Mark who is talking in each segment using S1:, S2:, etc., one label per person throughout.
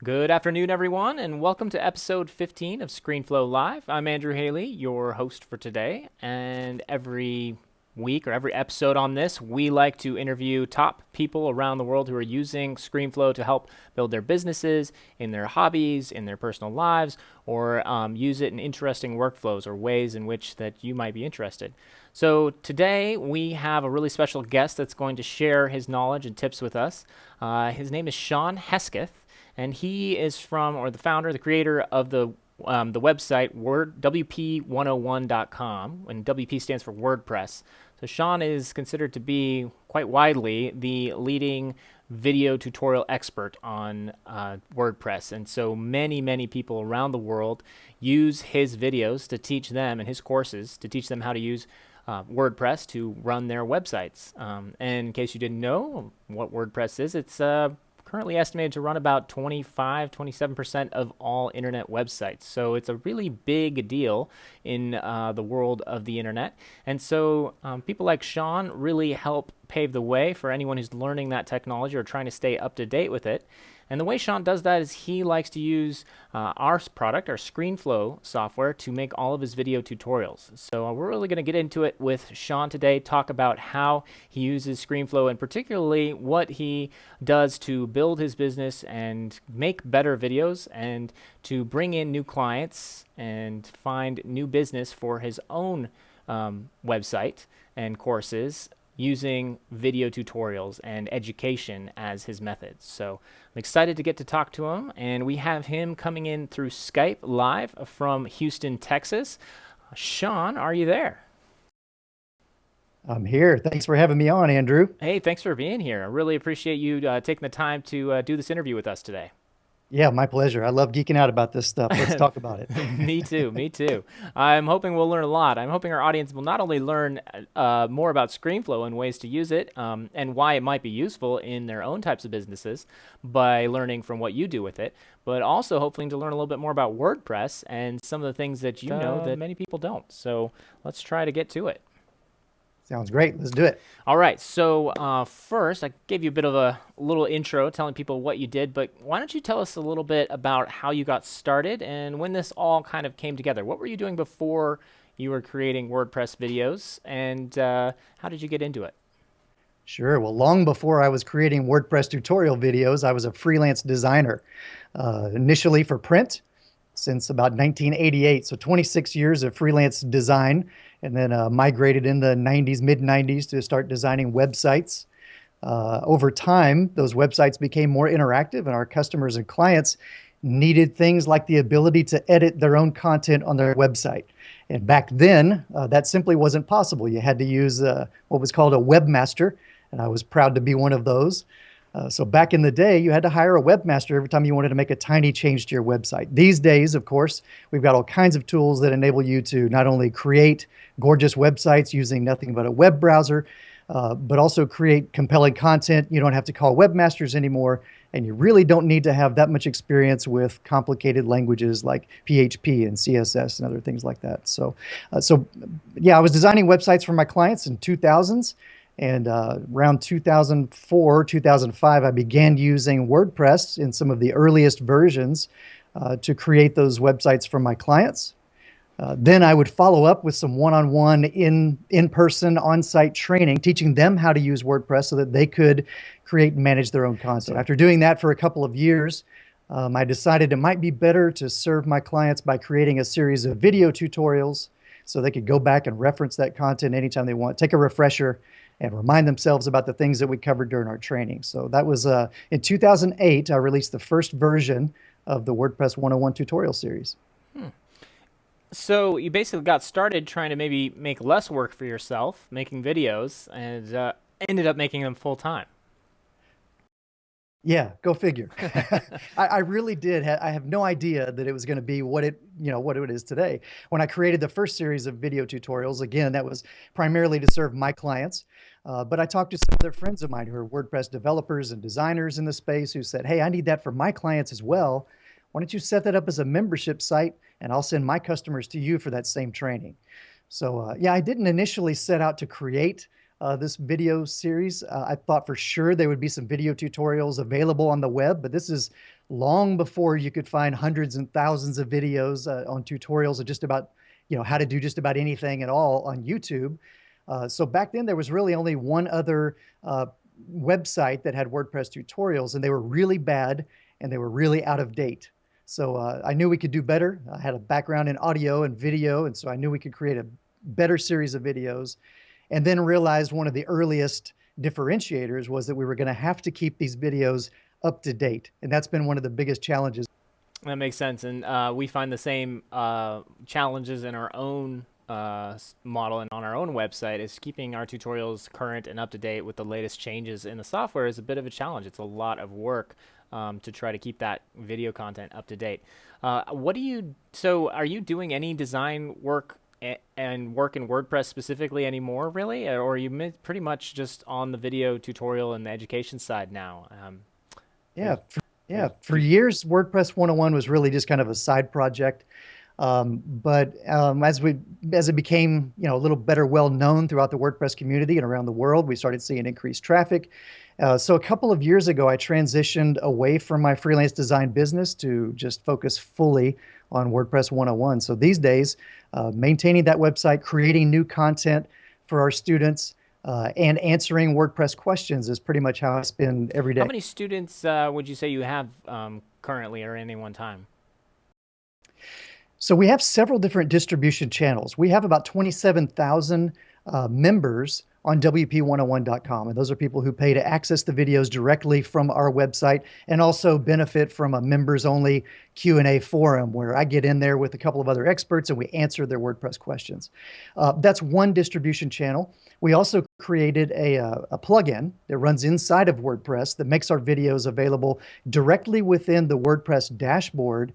S1: Good afternoon, everyone, and welcome to episode 15 of ScreenFlow Live. I'm Andrew Haley, your host for today, and every week or every episode on this, we like to interview top people around the world who are using ScreenFlow to help build their businesses, in their hobbies, in their personal lives, or use it in interesting workflows or ways in which that you might be interested. So today we have a really special guest that's going to share his knowledge and tips with us. His name is Shawn Hesketh. And he is the founder, the creator of the website WP101.com, and WP stands for WordPress. So Shawn is considered to be quite widely the leading video tutorial expert on WordPress. And so many people around the world use his videos to teach them, and his courses to teach them how to use WordPress to run their websites. And in case you didn't know what WordPress is, it's currently estimated to run about 27% of all internet websites. So it's a really big deal in the world of the internet. And so people like Shawn really help pave the way for anyone who's learning that technology or trying to stay up to date with it. And the way Shawn does that is he likes to use our product, our ScreenFlow software, to make all of his video tutorials. So we're really going to get into it with Shawn today, talk about how he uses ScreenFlow and particularly what he does to build his business and make better videos and to bring in new clients and find new business for his own website and courses using video tutorials and education as his methods. So I'm excited to get to talk to him, and we have him coming in through Skype live from Houston, Texas. Shawn, are you there?
S2: I'm here. Thanks for having me on, Andrew.
S1: Hey, thanks for being here. I really appreciate you taking the time to do this interview with us today.
S2: Yeah, my pleasure. I love geeking out about this stuff. Let's talk about it.
S1: Me too. I'm hoping we'll learn a lot. I'm hoping our audience will not only learn more about ScreenFlow and ways to use it and why it might be useful in their own types of businesses by learning from what you do with it, but also hopefully to learn a little bit more about WordPress and some of the things that you know that many people don't. So let's try to get to it.
S2: Sounds great. Let's do it.
S1: All right. So first, I gave you a bit of a little intro telling people what you did, but why don't you tell us a little bit about how you got started and when this all kind of came together? What were you doing before you were creating WordPress videos, and how did you get into it?
S2: Sure. Well, long before I was creating WordPress tutorial videos, I was a freelance designer, initially for print since about 1988. So 26 years of freelance design, and then migrated in the 90s, mid-90s to start designing websites. Over time, those websites became more interactive, and our customers and clients needed things like the ability to edit their own content on their website. And back then, that simply wasn't possible. You had to use what was called a webmaster, and I was proud to be one of those. So back in the day, you had to hire a webmaster every time you wanted to make a tiny change to your website. These days, of course, we've got all kinds of tools that enable you to not only create gorgeous websites using nothing but a web browser, but also create compelling content. You don't have to call webmasters anymore, and you really don't need to have that much experience with complicated languages like PHP and CSS and other things like that. So yeah, I was designing websites for my clients in 2000s. And around 2004, 2005, I began using WordPress in some of the earliest versions to create those websites for my clients. Then I would follow up with some one-on-one in-person on-site training, teaching them how to use WordPress so that they could create and manage their own content. After doing that for a couple of years, I decided it might be better to serve my clients by creating a series of video tutorials so they could go back and reference that content anytime they want, take a refresher, and remind themselves about the things that we covered during our training. So that was in 2008, I released the first version of the WordPress 101 tutorial series.
S1: So you basically got started trying to maybe make less work for yourself, making videos, and ended up making them full time.
S2: Yeah, go figure. I really did. I have no idea that it was going to be what it is today. When I created the first series of video tutorials, again, that was primarily to serve my clients. But I talked to some other friends of mine who are WordPress developers and designers in the space who said, hey, I need that for my clients as well. Why don't you set that up as a membership site, and I'll send my customers to you for that same training. So yeah, I didn't initially set out to create this video series. I thought for sure there would be some video tutorials available on the web, but this is long before you could find hundreds and thousands of videos on tutorials of just about, how to do just about anything at all on YouTube. So back then there was really only one other website that had WordPress tutorials, and they were really bad and they were really out of date. So I knew we could do better. I had a background in audio and video, and so I knew we could create a better series of videos. And then realized one of the earliest differentiators was that we were going to have to keep these videos up to date. And that's been one of the biggest challenges.
S1: That makes sense. And we find the same challenges in our own model and on our own website. Is keeping our tutorials current and up to date with the latest changes in the software is a bit of a challenge. It's a lot of work to try to keep that video content up to date. So are you doing any design work and work in WordPress specifically anymore, really? Or are you pretty much just on the video tutorial and the education side now?
S2: For years, WordPress 101 was really just kind of a side project. But as it became, a little better well known throughout the WordPress community and around the world, we started seeing increased traffic. So a couple of years ago, I transitioned away from my freelance design business to just focus fully on WordPress 101. So these days, maintaining that website, creating new content for our students, and answering WordPress questions is pretty much how I spend every day.
S1: How many students would you say you have currently or at any one time?
S2: So we have several different distribution channels. We have about 27,000 members on WP101.com. And those are people who pay to access the videos directly from our website and also benefit from a members-only Q&A forum where I get in there with a couple of other experts and we answer their WordPress questions. That's one distribution channel. We also created a plugin that runs inside of WordPress that makes our videos available directly within the WordPress dashboard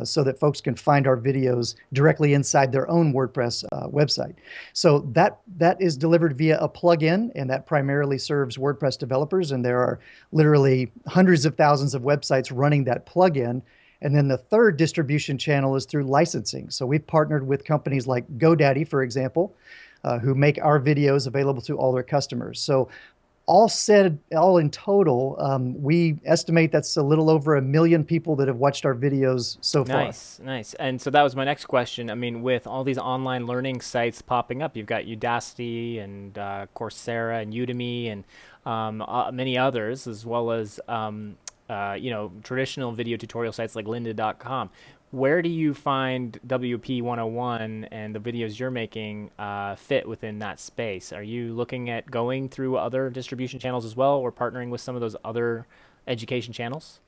S2: so that folks can find our videos directly inside their own WordPress website. So that is delivered via a plugin, and that primarily serves WordPress developers. And there are literally hundreds of thousands of websites running that plugin. And then the third distribution channel is through licensing. So we've partnered with companies like GoDaddy, for example, who make our videos available to all their customers. So all in total, we estimate that's a little over 1 million people that have watched our videos so far.
S1: Nice. And so that was my next question. I mean, with all these online learning sites popping up, you've got Udacity and Coursera and Udemy and many others, as well as traditional video tutorial sites like lynda.com. Where do you find WP101 and the videos you're making fit within that space? Are you looking at going through other distribution channels as well, or partnering with some of those other education channels?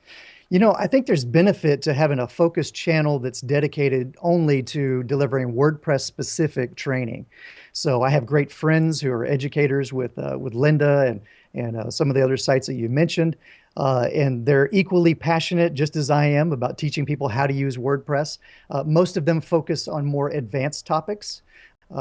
S2: I think there's benefit to having a focused channel that's dedicated only to delivering WordPress-specific training. So I have great friends who are educators with Lynda and some of the other sites that you mentioned. And they're equally passionate, just as I am, about teaching people how to use WordPress. Most of them focus on more advanced topics.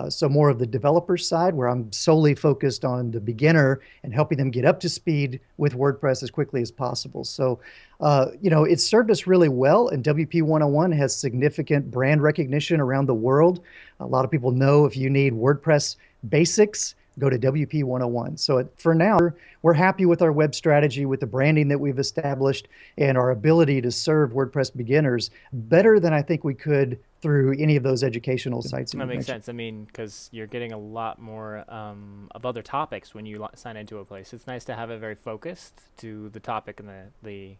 S2: So more of the developer side, where I'm solely focused on the beginner and helping them get up to speed with WordPress as quickly as possible. So, it's served us really well, and WP101 has significant brand recognition around the world. A lot of people know if you need WordPress basics, go to WP101. So for now, we're happy with our web strategy, with the branding that we've established, and our ability to serve WordPress beginners better than I think we could through any of those educational sites.
S1: That makes sense. I mean, because you're getting a lot more of other topics when you sign into a place. It's nice to have it very focused to the topic and the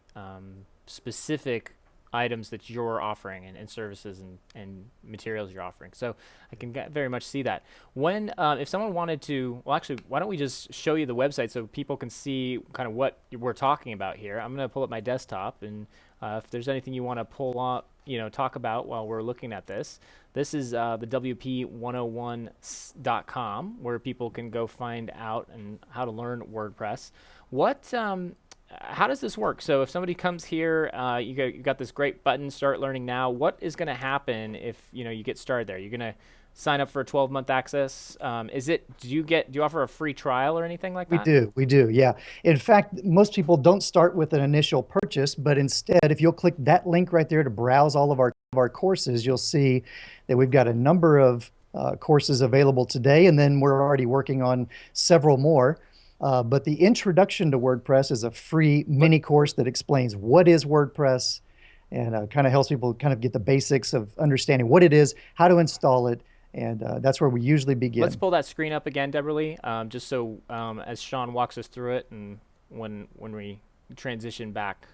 S1: specific items that you're offering and services and materials you're offering. So I can very much see that. When if someone wanted to, well, actually, why don't we just show you the website so people can see kind of what we're talking about here. I'm going to pull up my desktop, and if there's anything you want to pull up, talk about while we're looking at this. This is the WP101.com, where people can go find out and how to learn WordPress. How does this work? So if somebody comes here, you got this great button, Start Learning Now. What is going to happen if you get started there? You're going to sign up for a 12-month access. Do you offer a free trial or anything like that?
S2: We do. Yeah. In fact, most people don't start with an initial purchase, but instead, if you'll click that link right there to browse all of our courses, you'll see that we've got a number of courses available today, and then we're already working on several more. But the Introduction to WordPress is a free mini course that explains what is WordPress and kind of helps people kind of get the basics of understanding what it is, how to install it, and that's where we usually begin.
S1: Let's pull that screen up again, Deborah Lee, just so as Shawn walks us through it and when we transition back.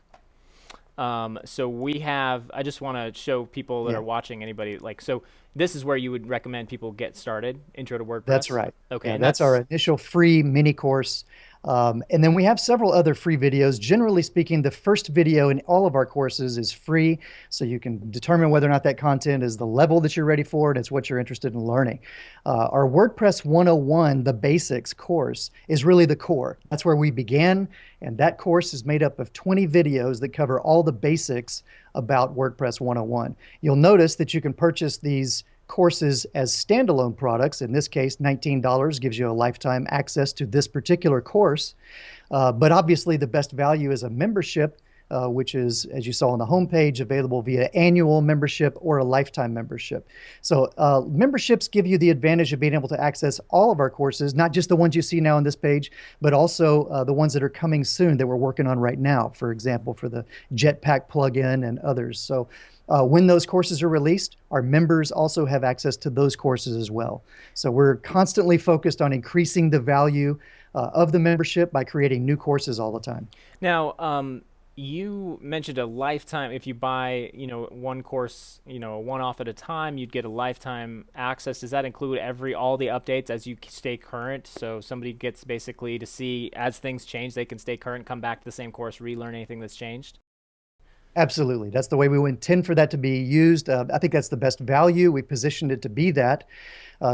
S1: So we have, I just want to show people that are watching, anybody, like, so this is where you would recommend people get started, Intro to WordPress?
S2: That's right.
S1: Okay.
S2: Yeah,
S1: And
S2: that's our initial free mini course. And then we have several other free videos. Generally speaking, the first video in all of our courses is free, so you can determine whether or not that content is the level that you're ready for and it's what you're interested in learning. Our WordPress 101, the basics course, is really the core. That's where we began, and that course is made up of 20 videos that cover all the basics about WordPress 101. You'll notice that you can purchase these courses as standalone products. In this case, $19 gives you a lifetime access to this particular course. But obviously the best value is a membership, which is, as you saw on the homepage, available via annual membership or a lifetime membership. So memberships give you the advantage of being able to access all of our courses, not just the ones you see now on this page, but also the ones that are coming soon that we're working on right now, for example, for the Jetpack plugin and others. So when those courses are released, our members also have access to those courses as well. So we're constantly focused on increasing the value of the membership by creating new courses all the time.
S1: Now, you mentioned a lifetime. If you buy, one course, one off at a time, you'd get a lifetime access. Does that include all the updates as you stay current? So somebody gets basically to see as things change, they can stay current, come back to the same course, relearn anything that's changed?
S2: Absolutely. That's the way we intend for that to be used. I think that's the best value. We positioned it to be that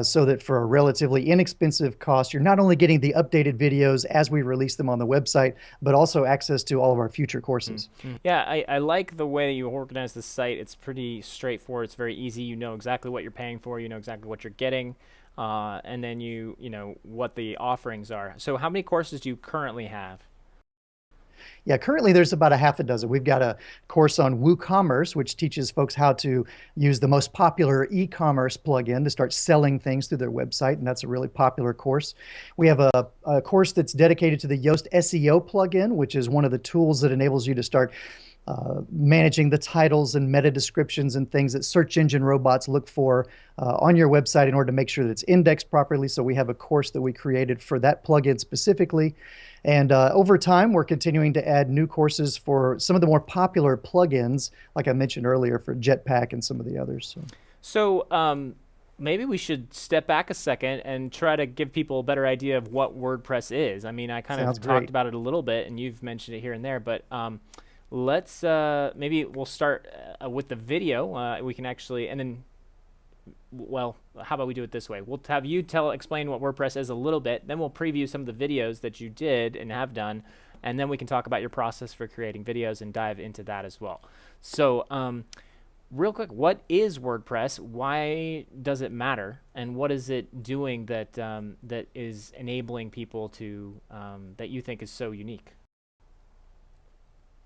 S2: so that for a relatively inexpensive cost, you're not only getting the updated videos as we release them on the website, but also access to all of our future courses.
S1: Mm-hmm. Yeah, I like the way you organize the site. It's pretty straightforward. It's very easy. You know exactly what you're paying for. You know exactly what you're getting. And then you know what the offerings are. So how many courses do you currently have?
S2: Yeah, currently there's about a half a dozen. We've got a course on WooCommerce, which teaches folks how to use the most popular e-commerce plugin to start selling things through their website, and that's a really popular course. We have a course that's dedicated to the Yoast SEO plugin, which is one of the tools that enables you to start managing the titles and meta descriptions and things that search engine robots look for on your website in order to make sure that it's indexed properly. So we have a course that we created for that plugin specifically. And over time, we're continuing to add new courses for some of the more popular plugins, like I mentioned earlier, for Jetpack and some of the others.
S1: So maybe we should step back a second and try to give people a better idea of what WordPress is. I mean, I kind of talked about it a little bit, and you've mentioned it here and there, but let's maybe we'll start with the video. We can actually, and then, well, how about we do it this way? We'll have you explain what WordPress is a little bit, then we'll preview some of the videos that you did and have done, and then we can talk about your process for creating videos and dive into that as well. So real quick, what is WordPress? Why does it matter? And what is it doing that that is enabling people to that you think is so unique?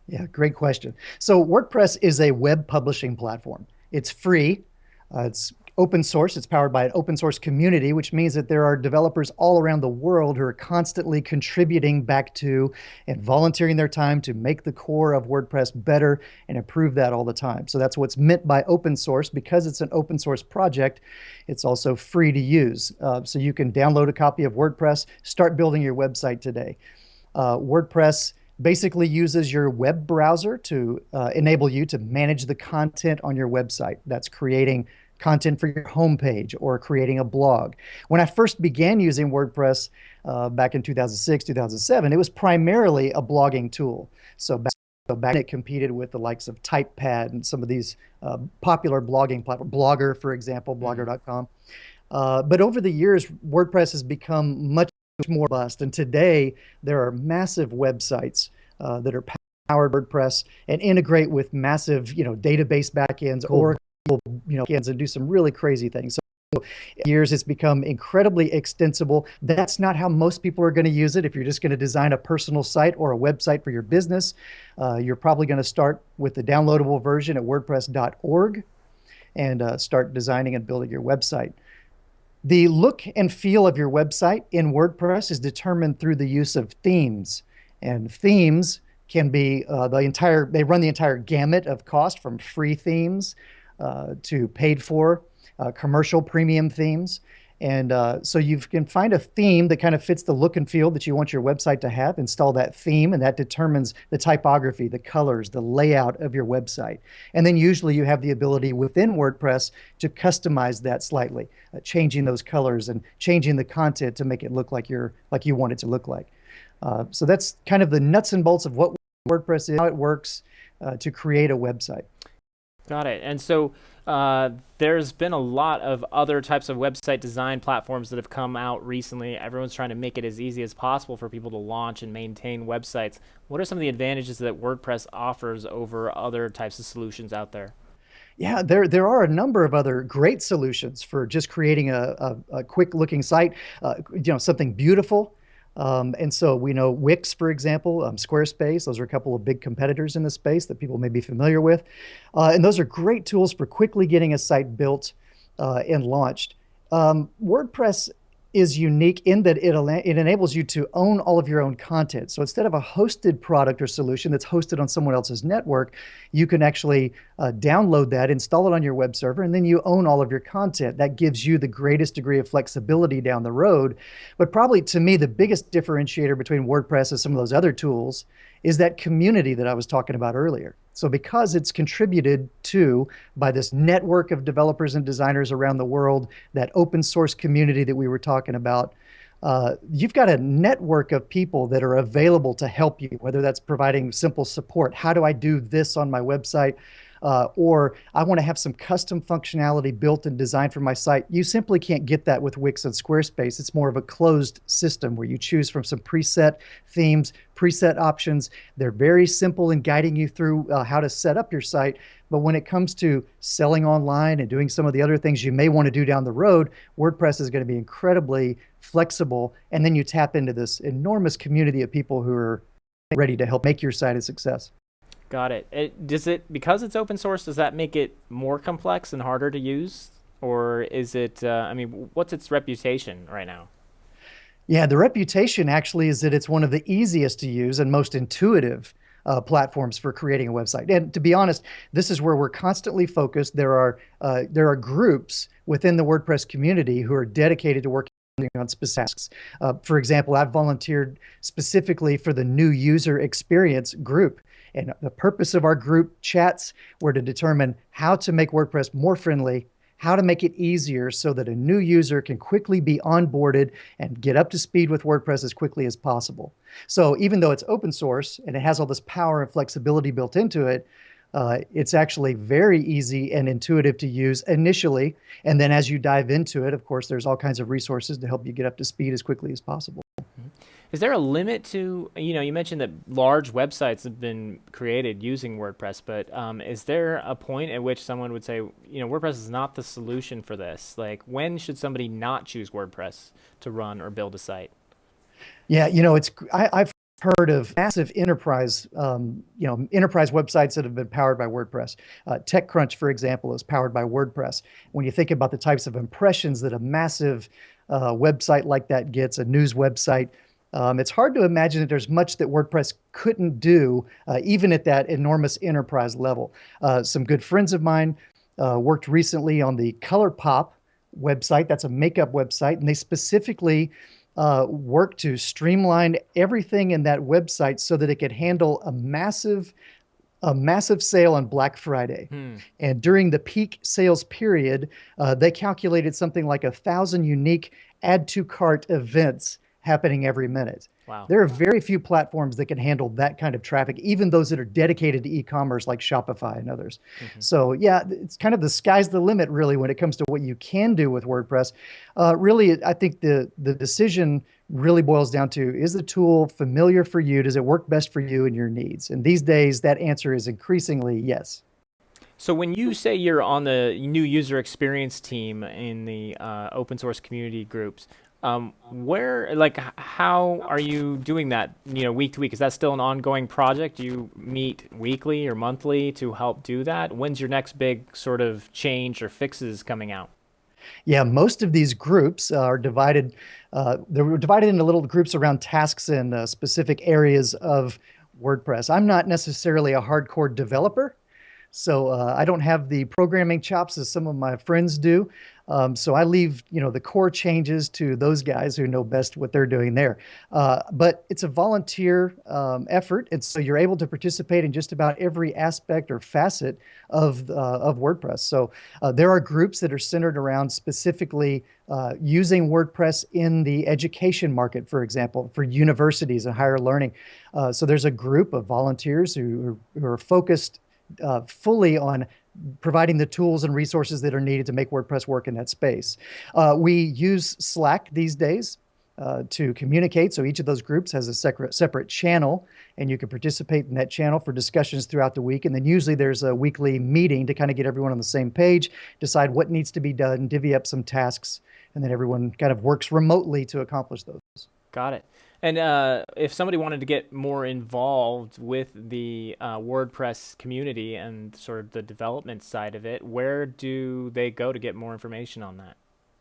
S2: Yeah, great question. So WordPress is a web publishing platform. It's free. It's open source. It's powered by an open source community, which means that there are developers all around the world who are constantly contributing back to and volunteering their time to make the core of WordPress better and improve that all the time. So that's what's meant by open source. Because it's an open source project, it's also free to use. So you can download a copy of WordPress, start building your website today. WordPress basically uses your web browser to enable you to manage the content on your website. That's creating content for your homepage or creating a blog. When I first began using WordPress back in 2006, 2007, it was primarily a blogging tool. So back then it competed with the likes of TypePad and some of these popular blogging platforms, Blogger, for example, blogger.com. But over the years, WordPress has become much more robust. And today, there are massive websites that are powered WordPress and integrate with massive, database backends or and do some really crazy things. So years it's become incredibly extensible. That's not how most people are going to use it. If you're just going to design a personal site or a website for your business, you're probably going to start with the downloadable version at wordpress.org and start designing and building your website. The look and feel of your website in WordPress is determined through the use of themes. And themes can be they run the entire gamut of cost from free themes to paid for commercial premium themes. And so you can find a theme that kind of fits the look and feel that you want your website to have, install that theme, and that determines the typography, the colors, the layout of your website. And then usually you have the ability within WordPress to customize that slightly, changing those colors and changing the content to make it look like you want it to look like. So that's kind of the nuts and bolts of what WordPress is, how it works to create a website.
S1: Got it. And so there's been a lot of other types of website design platforms that have come out recently. Everyone's trying to make it as easy as possible for people to launch and maintain websites. What are some of the advantages that WordPress offers over other types of solutions out there?
S2: Yeah, there are a number of other great solutions for just creating a quick looking site, something beautiful. And so we know Wix, for example, Squarespace, those are a couple of big competitors in the space that people may be familiar with. And those are great tools for quickly getting a site built and launched. WordPress is unique in that it enables you to own all of your own content. So instead of a hosted product or solution that's hosted on someone else's network, you can actually download that, install it on your web server, and then you own all of your content. That gives you the greatest degree of flexibility down the road. But probably to me, the biggest differentiator between WordPress and some of those other tools is that community that I was talking about earlier. So because it's contributed to by this network of developers and designers around the world, that open source community that we were talking about, you've got a network of people that are available to help you, whether that's providing simple support. How do I do this on my website? Or I want to have some custom functionality built and designed for my site. You simply can't get that with Wix and Squarespace. It's more of a closed system where you choose from some preset themes, preset options. They're very simple in guiding you through how to set up your site. But when it comes to selling online and doing some of the other things you may want to do down the road, WordPress is going to be incredibly flexible. And then you tap into this enormous community of people who are ready to help make your site a success.
S1: Got it. Because it's open source, does that make it more complex and harder to use? Or is it, what's its reputation right now?
S2: Yeah, the reputation actually is that it's one of the easiest to use and most intuitive platforms for creating a website. And to be honest, this is where we're constantly focused. There are groups within the WordPress community who are dedicated to working on specific tasks. For example, I've volunteered specifically for the new user experience group. And the purpose of our group chats were to determine how to make WordPress more friendly, how to make it easier so that a new user can quickly be onboarded and get up to speed with WordPress as quickly as possible. So even though it's open source and it has all this power and flexibility built into it, it's actually very easy and intuitive to use initially. And then as you dive into it, of course, there's all kinds of resources to help you get up to speed as quickly as possible.
S1: Is there a limit to, you mentioned that large websites have been created using WordPress, but is there a point at which someone would say, WordPress is not the solution for this? Like, when should somebody not choose WordPress to run or build a site?
S2: Yeah, I've heard of massive enterprise, enterprise websites that have been powered by WordPress. TechCrunch, for example, is powered by WordPress. When you think about the types of impressions that a massive website like that gets, a news website, it's hard to imagine that there's much that WordPress couldn't do, even at that enormous enterprise level. Some good friends of mine worked recently on the ColourPop website. That's a makeup website, and they specifically work to streamline everything in that website so that it could handle a massive sale on Black Friday. And during the peak sales period, they calculated something like 1,000 unique add to cart events happening every minute.
S1: Wow.
S2: There are very few platforms that can handle that kind of traffic, even those that are dedicated to e-commerce like Shopify and others. So yeah, it's kind of the sky's the limit really when it comes to what you can do with WordPress. Really, I think the decision really boils down to, is the tool familiar for you? Does it work best for you and your needs? And these days, that answer is increasingly yes.
S1: So when you say you're on the new user experience team in the open source community groups, how are you doing that, week to week? Is that still an ongoing project? Do you meet weekly or monthly to help do that? When's your next big sort of change or fixes coming out?
S2: Yeah, most of these groups are divided. They were divided into little groups around tasks and specific areas of WordPress. I'm not necessarily a hardcore developer, so I don't have the programming chops as some of my friends do. So I leave, the core changes to those guys who know best what they're doing there. But it's a volunteer effort, and so you're able to participate in just about every aspect or facet of WordPress. So there are groups that are centered around specifically using WordPress in the education market, for example, for universities and higher learning. So there's a group of volunteers who are focused fully on providing the tools and resources that are needed to make WordPress work in that space. We use Slack these days to communicate. So each of those groups has a separate channel, and you can participate in that channel for discussions throughout the week. And then usually there's a weekly meeting to kind of get everyone on the same page, decide what needs to be done, divvy up some tasks, and then everyone kind of works remotely to accomplish those.
S1: Got it. And if somebody wanted to get more involved with the WordPress community and sort of the development side of it, where do they go to get more information on that?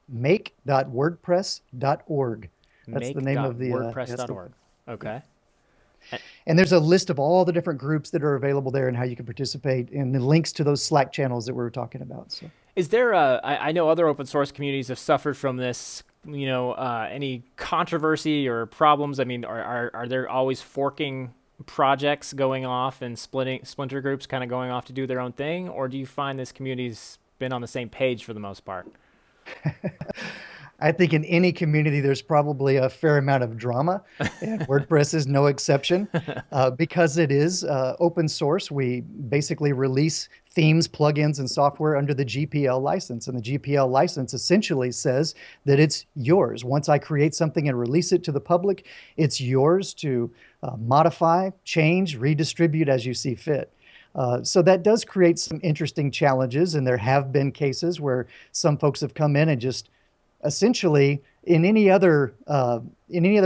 S2: Make.wordpress.org. That's the name of the
S1: Make.wordpress.org. Okay.
S2: And there's a list of all the different groups that are available there and how you can participate, and the links to those Slack channels that we were talking about. So,
S1: is there I know other open source communities have suffered from this, any controversy or problems? I mean, are there always forking projects going off and splinter groups kind of going off to do their own thing? Or do you find this community's been on the same page for the most part?
S2: I think in any community, there's probably a fair amount of drama, and WordPress is no exception. Because it is open source, we basically release themes, plugins, and software under the GPL license. And the GPL license essentially says that it's yours. Once I create something and release it to the public, it's yours to modify, change, redistribute as you see fit. So that does create some interesting challenges, and there have been cases where some folks have come in and just essentially in any other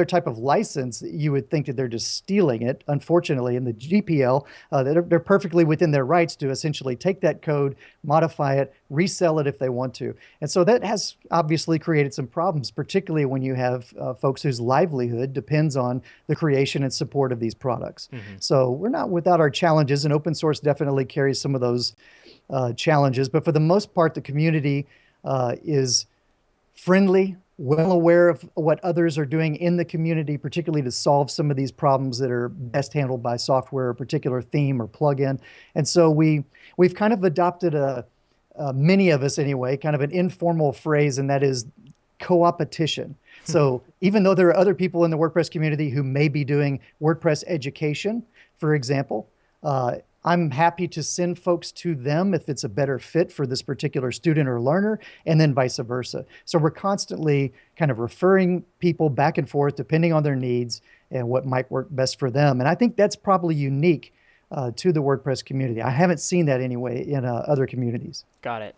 S2: type of license, you would think that they're just stealing it. Unfortunately, in the GPL, they're perfectly within their rights to essentially take that code, modify it, resell it if they want to. And so that has obviously created some problems, particularly when you have folks whose livelihood depends on the creation and support of these products. Mm-hmm. So we're not without our challenges, and open source definitely carries some of those challenges. But for the most part, the community is friendly, well aware of what others are doing in the community, particularly to solve some of these problems that are best handled by software, a particular theme or plugin. And so we've kind of adopted many of us anyway, kind of an informal phrase, and that is co-opetition. So even though there are other people in the WordPress community who may be doing WordPress education, for example, I'm happy to send folks to them if it's a better fit for this particular student or learner, and then vice versa. So we're constantly kind of referring people back and forth depending on their needs and what might work best for them. And I think that's probably unique to the WordPress community. I haven't seen that anyway in other communities.
S1: Got it.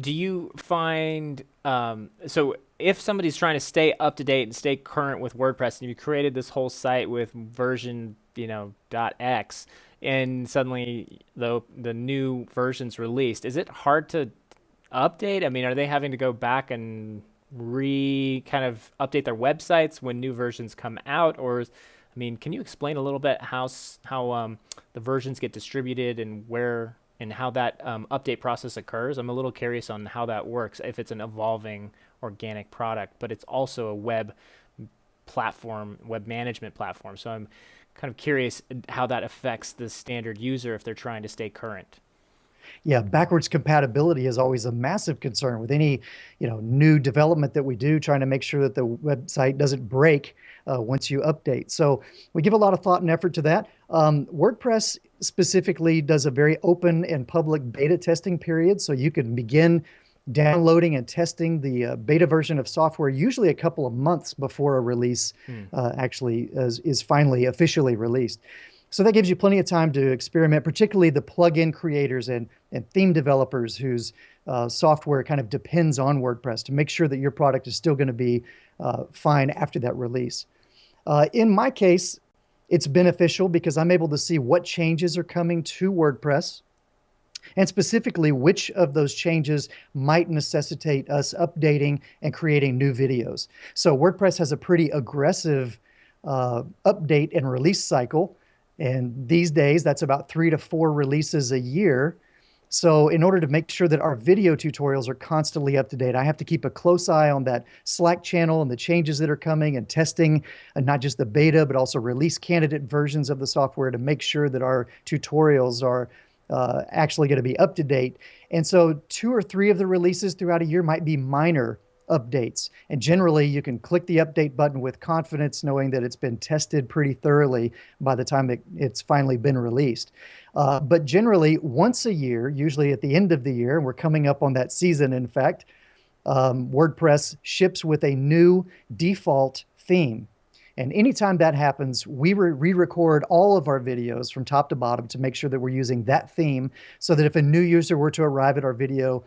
S1: Do you find, so if somebody's trying to stay up to date and stay current with WordPress, and you created this whole site with version, .x, and suddenly the new version's released, is it hard to update? I mean, are they having to go back and kind of update their websites when new versions come out? Or, can you explain a little bit how the versions get distributed and where and how that update process occurs? I'm a little curious on how that works, if it's an evolving organic product, but it's also a web platform, web management platform. So I'm kind of curious how that affects the standard user if they're trying to stay current.
S2: Yeah, backwards compatibility is always a massive concern with any, new development that we do, trying to make sure that the website doesn't break once you update. So we give a lot of thought and effort to that. WordPress specifically does a very open and public beta testing period, so you can begin downloading and testing the beta version of software usually a couple of months before a release actually is finally officially released. So that gives you plenty of time to experiment, particularly the plugin creators and theme developers whose software kind of depends on WordPress, to make sure that your product is still going to be fine after that release. In my case, it's beneficial because I'm able to see what changes are coming to WordPress and specifically which of those changes might necessitate us updating and creating new videos. So WordPress has a pretty aggressive update and release cycle. And these days, that's about 3 to 4 releases a year. So in order to make sure that our video tutorials are constantly up to date, I have to keep a close eye on that Slack channel and the changes that are coming and testing, and not just the beta, but also release candidate versions of the software to make sure that our tutorials are actually going to be up to date. And so 2 or 3 of the releases throughout a year might be minor updates. And generally, you can click the update button with confidence, knowing that it's been tested pretty thoroughly by the time it's finally been released. But generally, once a year, usually at the end of the year, and we're coming up on that season, in fact, WordPress ships with a new default theme. And anytime that happens, we re-record all of our videos from top to bottom to make sure that we're using that theme, so that if a new user were to arrive at our video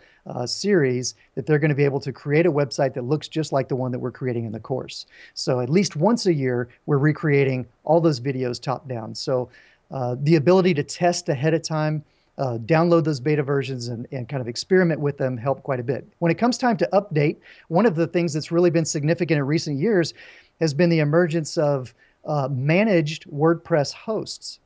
S2: series, that they're going to be able to create a website that looks just like the one that we're creating in the course. So at least once a year, we're recreating all those videos top down. So the ability to test ahead of time, download those beta versions and kind of experiment with them help quite a bit. When it comes time to update, one of the things that's really been significant in recent years has been the emergence of managed WordPress hosts.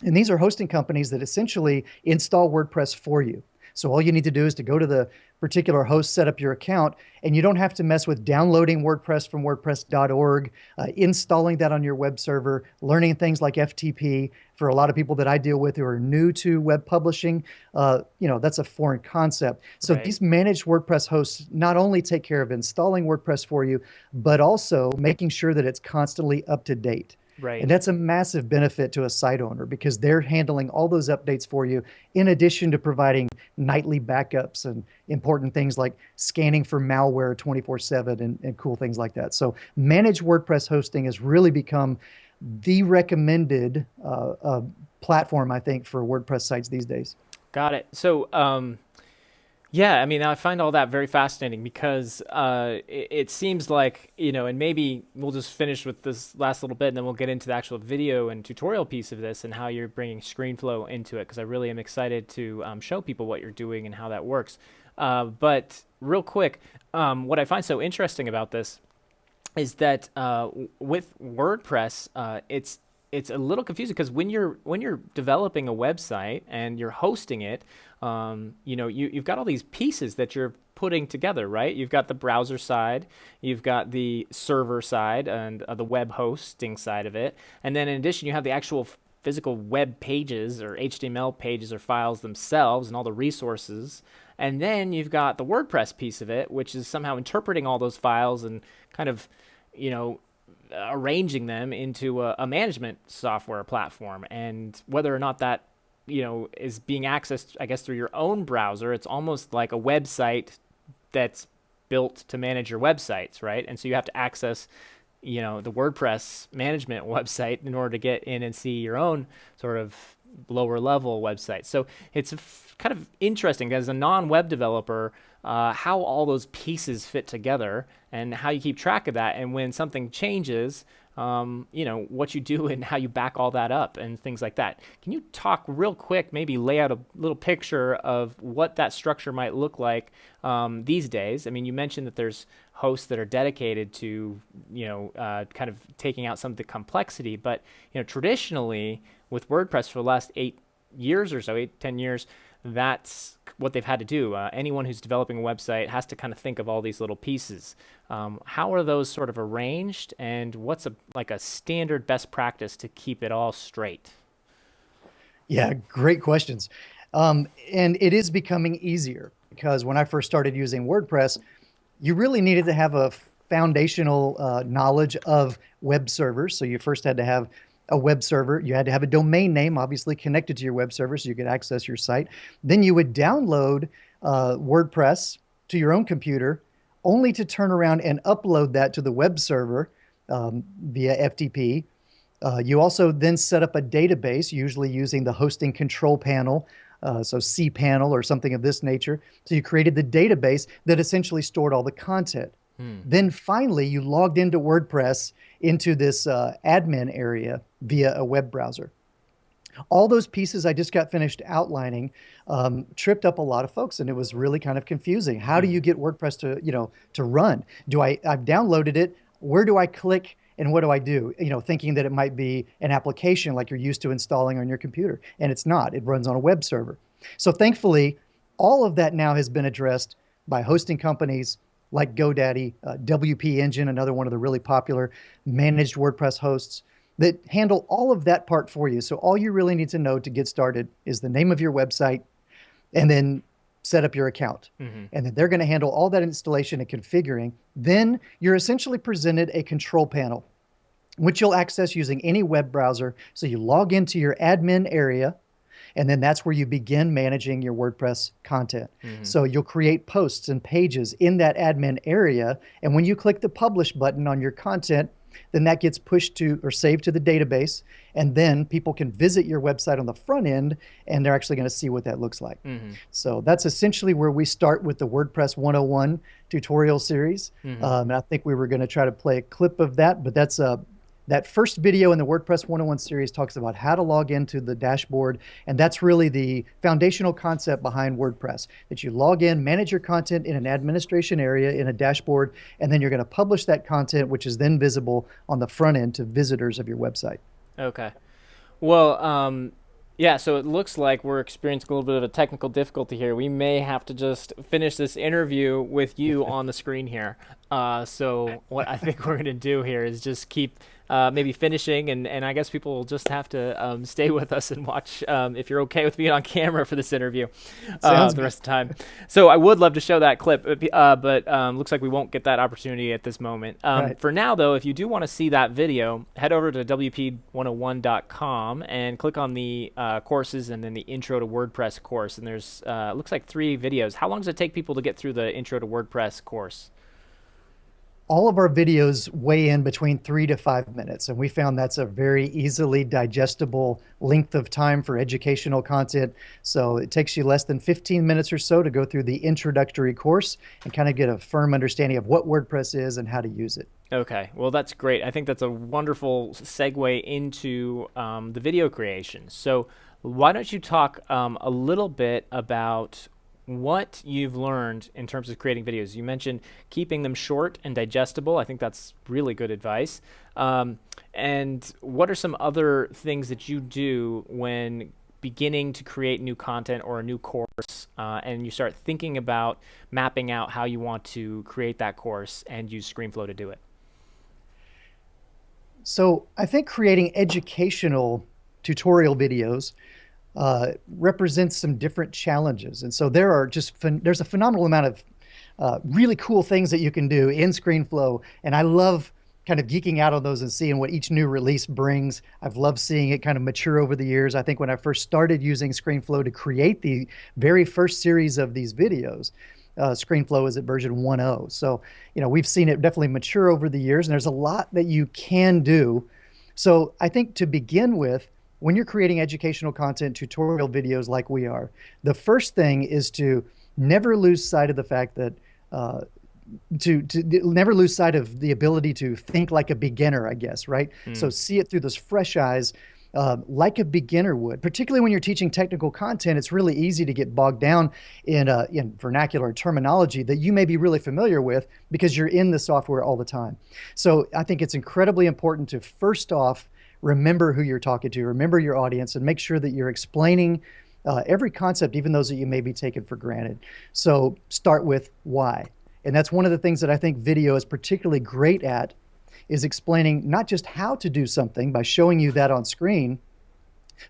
S2: And these are hosting companies that essentially install WordPress for you. So all you need to do is to go to the particular host, set up your account, and you don't have to mess with downloading WordPress from WordPress.org, installing that on your web server, learning things like FTP. For a lot of people that I deal with who are new to web publishing, that's a foreign concept. So These managed WordPress hosts not only take care of installing WordPress for you, but also making sure that it's constantly up to date.
S1: Right.
S2: And that's a massive benefit to a site owner, because they're handling all those updates for you, in addition to providing nightly backups and important things like scanning for malware 24/7 and cool things like that. So managed WordPress hosting has really become the recommended platform, I think, for WordPress sites these days.
S1: Got it. So, yeah, I mean, I find all that very fascinating, because it seems like, and maybe we'll just finish with this last little bit, and then we'll get into the actual video and tutorial piece of this and how you're bringing ScreenFlow into it, because I really am excited to show people what you're doing and how that works. But real quick, what I find so interesting about this is that with WordPress, it's a little confusing, because when you're developing a website and you're hosting it, you've got all these pieces that you're putting together, right? You've got the browser side, you've got the server side, and the web hosting side of it, and then in addition, you have the actual physical web pages or HTML pages or files themselves and all the resources. And then you've got the WordPress piece of it, which is somehow interpreting all those files and kind of, arranging them into a management software platform. And whether or not that, is being accessed, I guess, through your own browser, it's almost like a website that's built to manage your websites, right? And so you have to access, the WordPress management website in order to get in and see your own sort of lower level website. So it's kind of interesting as a non-web developer, how all those pieces fit together and how you keep track of that. And when something changes, what you do and how you back all that up and things like that. Can you talk real quick, maybe lay out a little picture of what that structure might look like these days? I mean, you mentioned that there's hosts that are dedicated to, kind of taking out some of the complexity, but, traditionally with WordPress for the last 8 years or so, 10 years, that's what they've had to do. Anyone who's developing a website has to kind of think of all these little pieces. How are those sort of arranged, and what's a standard best practice to keep it all straight?
S2: Yeah, great questions. And it is becoming easier, because when I first started using WordPress, you really needed to have a foundational knowledge of web servers. So you first had to have a web server. You had to have a domain name, obviously, connected to your web server so you could access your site. Then you would download WordPress to your own computer, only to turn around and upload that to the web server via FTP. You also then set up a database, usually using the hosting control panel, so cPanel or something of this nature. So you created the database that essentially stored all the content. Then finally, you logged into WordPress into this admin area via a web browser. All those pieces I just got finished outlining tripped up a lot of folks, and it was really kind of confusing. How do you get WordPress to run? I've downloaded it. Where do I click and what do I do? Thinking that it might be an application like you're used to installing on your computer, and it's not. It runs on a web server. So thankfully, all of that now has been addressed by hosting companies like GoDaddy, WP Engine, another one of the really popular managed WordPress hosts that handle all of that part for you. So all you really need to know to get started is the name of your website and then set up your account. And then they're going to handle all that installation and configuring. Then you're essentially presented a control panel, which you'll access using any web browser. So you log into your admin area, and then that's where you begin managing your WordPress content. So you'll create posts and pages in that admin area. And when you click the publish button on your content, then that gets pushed to or saved to the database. And then people can visit your website on the front end, and they're actually going to see what that looks like. So that's essentially where we start with the WordPress 101 tutorial series. And I think we were going to try to play a clip of that, but that's that first video in the WordPress 101 series talks about how to log into the dashboard. And that's really the foundational concept behind WordPress, that you log in, manage your content in an administration area in a dashboard, and then you're going to publish that content, which is then visible on the front end to visitors of your website.
S1: Okay. Well, yeah, so it looks like we're experiencing a little bit of a technical difficulty here. We may have to just finish this interview with you on the screen here. So what I think we're going to do here is just keep maybe finishing, and I guess people will just have to stay with us and watch if you're okay with being on camera for this interview the rest of the time. So I would love to show that clip, but looks like we won't get that opportunity at this moment.
S2: Right.
S1: For now, though, if you do want to see that video, head over to wp101.com and click on the courses and then the Intro to WordPress course. And there's looks like 3 videos. How long does it take people to get through the Intro to WordPress course?
S2: All of our videos weigh in between 3 to 5 minutes, and we found that's a very easily digestible length of time for educational content. So it takes you less than 15 minutes or so to go through the introductory course and kind of get a firm understanding of what WordPress is and how to use it.
S1: Okay, well, that's great. I think that's a wonderful segue into the video creation. So why don't you talk a little bit about what you've learned in terms of creating videos. You mentioned keeping them short and digestible. I think that's really good advice. And what are some other things that you do when beginning to create new content or a new course, and you start thinking about mapping out how you want to create that course and use ScreenFlow to do it?
S2: So I think creating educational tutorial videos represents some different challenges. And so there's a phenomenal amount of really cool things that you can do in ScreenFlow. And I love kind of geeking out on those and seeing what each new release brings. I've loved seeing it kind of mature over the years. I think when I first started using ScreenFlow to create the very first series of these videos, ScreenFlow is at version 1.0. So, we've seen it definitely mature over the years, and there's a lot that you can do. So I think to begin with, when you're creating educational content, tutorial videos like we are, the first thing is to never lose sight of the fact that to never lose sight of the ability to think like a beginner, I guess, right? So see it through those fresh eyes, like a beginner would. Particularly when you're teaching technical content, it's really easy to get bogged down in vernacular terminology that you may be really familiar with because you're in the software all the time. So I think it's incredibly important to first off remember who you're talking to, remember your audience, and make sure that you're explaining every concept, even those that you may be taken for granted. So start with why. And that's one of the things that I think video is particularly great at, is explaining not just how to do something by showing you that on screen,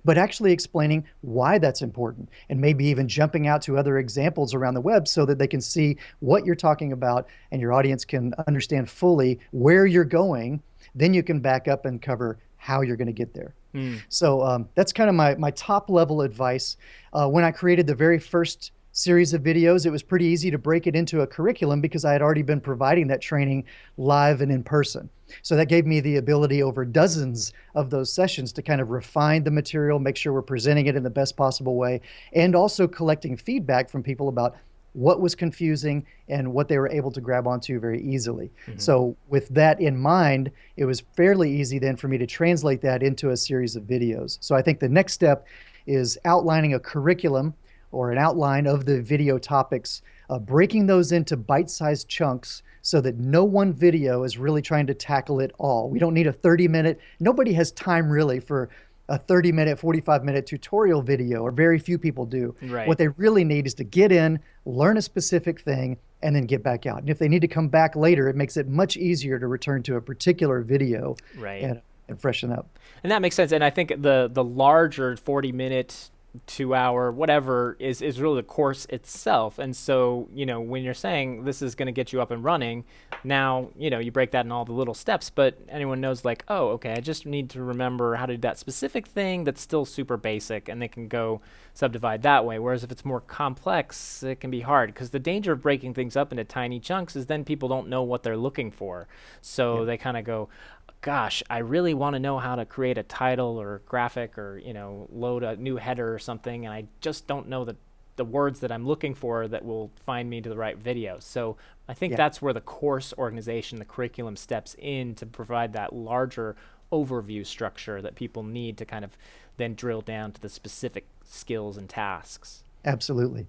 S2: but actually explaining why that's important, and maybe even jumping out to other examples around the web so that they can see what you're talking about and your audience can understand fully where you're going. Then you can back up and cover how you're going to get there. So that's kind of my top level advice. When I created the very first series of videos, it was pretty easy to break it into a curriculum because I had already been providing that training live and in person. So that gave me the ability over dozens of those sessions to kind of refine the material, make sure we're presenting it in the best possible way, and also collecting feedback from people about what was confusing and what they were able to grab onto very easily.
S1: Hmm.
S2: So with that in mind, it was fairly easy then for me to translate that into a series of videos. So I think the next step is outlining a curriculum or an outline of the video topics, breaking those into bite-sized chunks so that no one video is really trying to tackle it all. We don't need a 30-minute, nobody has time really for a 30-minute, 45-minute tutorial video, or very few people do.
S1: Right.
S2: What they really need is to get in, learn a specific thing, and then get back out. And if they need to come back later, it makes it much easier to return to a particular video
S1: Right.
S2: and freshen up.
S1: And that makes sense. And I think the larger 40-minute, 2 hour, whatever is really the course itself. And so, when you're saying this is going to get you up and running, now, you break that in all the little steps, but anyone knows like, oh, okay, I just need to remember how to do that specific thing that's still super basic, and they can go subdivide that way. Whereas if it's more complex, it can be hard, because the danger of breaking things up into tiny chunks is then people don't know what they're looking for. So they kind of go, gosh, I really want to know how to create a title or graphic or, load a new header or something, and I just don't know the words that I'm looking for that will find me to the right video. So I think that's where the course organization, the curriculum steps in to provide that larger overview structure that people need to kind of then drill down to the specific skills and tasks.
S2: Absolutely.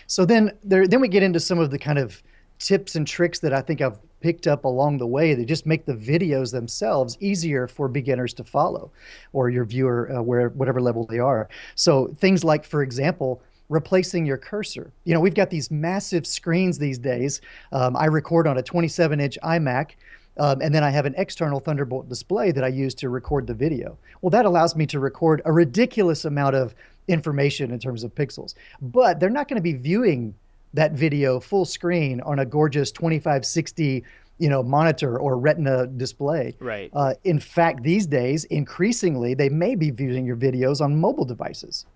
S2: So then we get into some of the kind of tips and tricks that I think I've picked up along the way that just make the videos themselves easier for beginners to follow, or your viewer, whatever level they are. So things like, for example, replacing your cursor. We've got these massive screens these days. I record on a 27-inch iMac, and then I have an external Thunderbolt display that I use to record the video. Well, that allows me to record a ridiculous amount of information in terms of pixels, but they're not going to be viewing that video full screen on a gorgeous 2560 monitor or retina display.
S1: Right.
S2: In fact, these days, increasingly, they may be viewing your videos on mobile devices.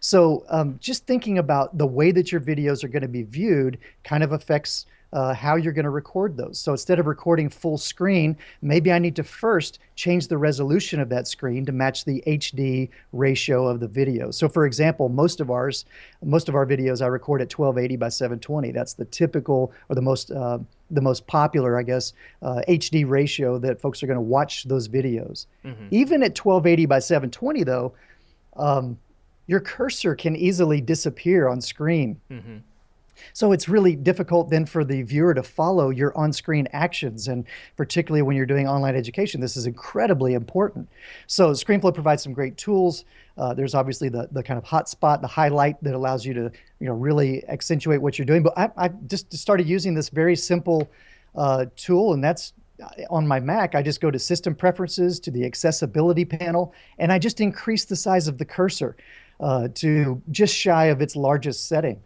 S2: So just thinking about the way that your videos are going to be viewed kind of affects how you're going to record those. So instead of recording full screen, maybe I need to first change the resolution of that screen to match the HD ratio of the video. So for example, most of our videos I record at 1280 by 720. That's the typical, or the most popular, I guess, HD ratio that folks are going to watch those videos. Mm-hmm. Even at 1280 by 720 though, your cursor can easily disappear on screen. Mm-hmm. So it's really difficult then for the viewer to follow your on-screen actions. And particularly when you're doing online education, this is incredibly important. So ScreenFlow provides some great tools. There's obviously the kind of hotspot, the highlight that allows you to really accentuate what you're doing. But I just started using this very simple tool, and that's on my Mac. I just go to System Preferences, to the Accessibility panel, and I just increase the size of the cursor to just shy of its largest setting.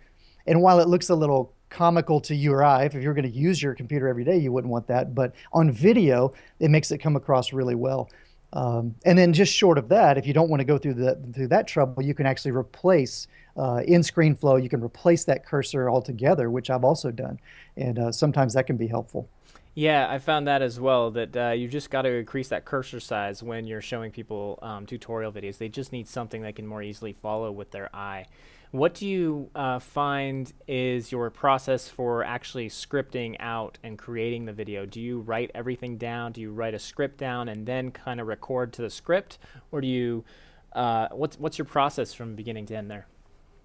S2: And while it looks a little comical to you or I, if you're going to use your computer every day, you wouldn't want that. But on video, it makes it come across really well. And then just short of that, if you don't want to go through that trouble, you can actually replace, in ScreenFlow, you can replace that cursor altogether, which I've also done. And sometimes that can be helpful.
S1: Yeah, I found that as well, that you just got to increase that cursor size when you're showing people tutorial videos. They just need something they can more easily follow with their eye. What do you find is your process for actually scripting out and creating the video? Do you write everything down? Do you write a script down and then kind of record to the script? Or do you, what's your process from beginning to end there?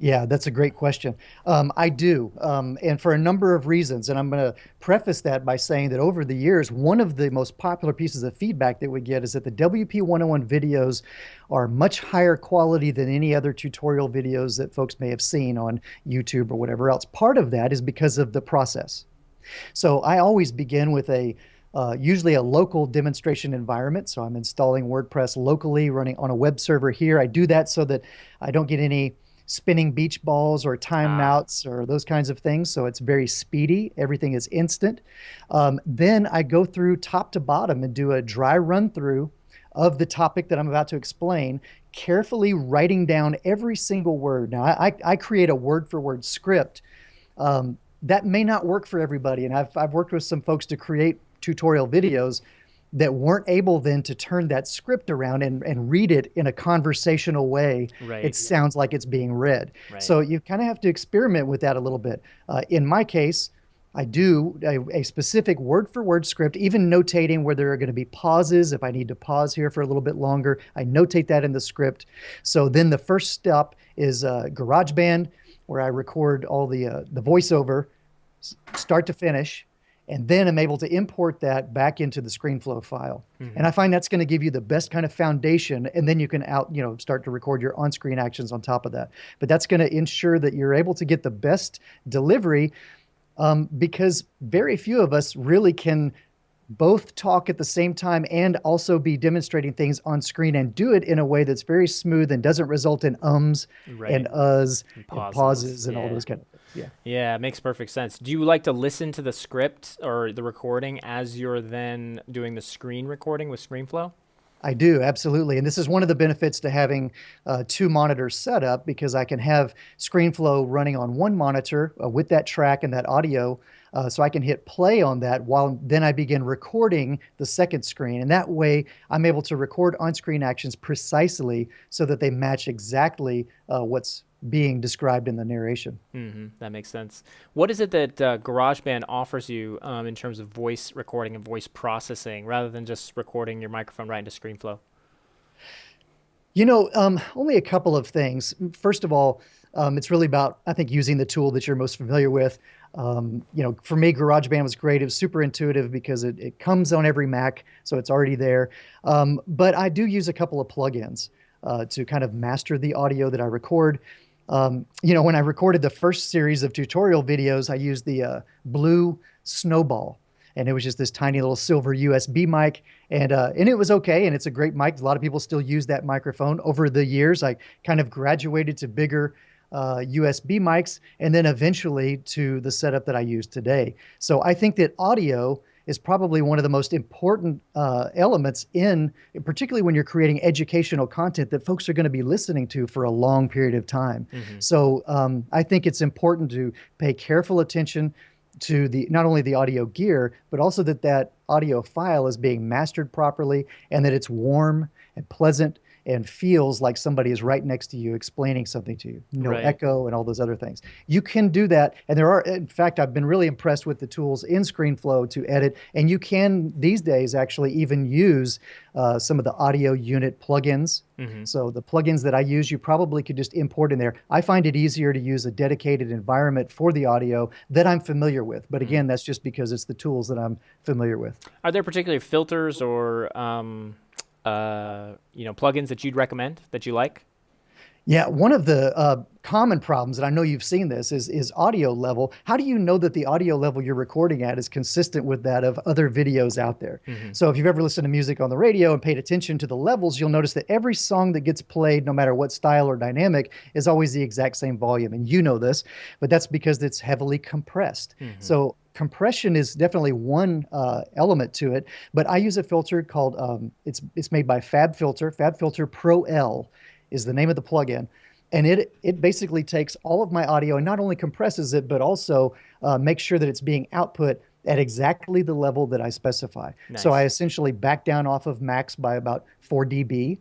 S2: Yeah, that's a great question. I do, and for a number of reasons. And I'm going to preface that by saying that over the years, one of the most popular pieces of feedback that we get is that the WP101 videos are much higher quality than any other tutorial videos that folks may have seen on YouTube or whatever else. Part of that is because of the process. So I always begin with usually a local demonstration environment. So I'm installing WordPress locally, running on a web server here. I do that so that I don't get any spinning beach balls or timeouts or those kinds of things. So it's very speedy. Everything is instant. Then I go through top to bottom and do a dry run through of the topic that I'm about to explain, carefully writing down every single word. Now, I create a word for word script. That may not work for everybody. And I've worked with some folks to create tutorial videos that weren't able then to turn that script around and read it in a conversational way.
S1: Right.
S2: It sounds like it's being read.
S1: Right.
S2: So you kind of have to experiment with that a little bit. In my case, I do a specific word for word script, even notating where there are going to be pauses. If I need to pause here for a little bit longer, I notate that in the script. So then the first step is GarageBand, where I record all the voiceover, start to finish. And then I'm able to import that back into the ScreenFlow file. And I find that's going to give you the best kind of foundation. And then you can start to record your on-screen actions on top of that. But that's going to ensure that you're able to get the best delivery, because very few of us really can both talk at the same time and also be demonstrating things on screen and do it in a way that's very smooth and doesn't result in ums and uhs and pauses and all those kind of things.
S1: Yeah, it makes perfect sense. Do you like to listen to the script or the recording as you're then doing the screen recording with ScreenFlow?
S2: I do, absolutely. And this is one of the benefits to having two monitors set up, because I can have ScreenFlow running on one monitor with that track and that audio. So I can hit play on that while then I begin recording the second screen. And that way I'm able to record on-screen actions precisely so that they match exactly what's being described in the narration.
S1: That makes sense. What is it that GarageBand offers you in terms of voice recording and voice processing, rather than just recording your microphone right into ScreenFlow?
S2: Only a couple of things. First of all, it's really about, I think, using the tool that you're most familiar with. For me, GarageBand was great. It was super intuitive because it comes on every Mac, so it's already there. But I do use a couple of plugins to kind of master the audio that I record. When I recorded the first series of tutorial videos, I used the Blue Snowball. And it was just this tiny little silver USB mic, and it was okay, and it's a great mic. A lot of people still use that microphone. Over the years, I kind of graduated to bigger USB mics, and then eventually to the setup that I use today. So I think that audio is probably one of the most important elements particularly when you're creating educational content that folks are going to be listening to for a long period of time. So I think it's important to pay careful attention to not only the audio gear, but also that audio file is being mastered properly, and that it's warm and pleasant and feels like somebody is right next to you explaining something to you. No echo and all those other things. You can do that. And in fact, I've been really impressed with the tools in ScreenFlow to edit. And you can, these days, actually even use some of the audio unit plugins. So the plugins that I use, you probably could just import in there. I find it easier to use a dedicated environment for the audio that I'm familiar with. But again, that's just because it's the tools that I'm familiar with.
S1: Are there particular filters or plugins that you'd recommend that you like?
S2: Yeah, one of the common problems, and I know you've seen this, is audio level. How do you know that the audio level you're recording at is consistent with that of other videos out there? So if you've ever listened to music on the radio and paid attention to the levels, you'll notice that every song that gets played, no matter what style or dynamic, is always the exact same volume. And you know this, but that's because it's heavily compressed. So compression is definitely one element to it, but I use a filter called, it's made by FabFilter. FabFilter Pro L is the name of the plugin. And it basically takes all of my audio and not only compresses it, but also makes sure that it's being output at exactly the level that I specify. So I essentially back down off of max by about 4 dB,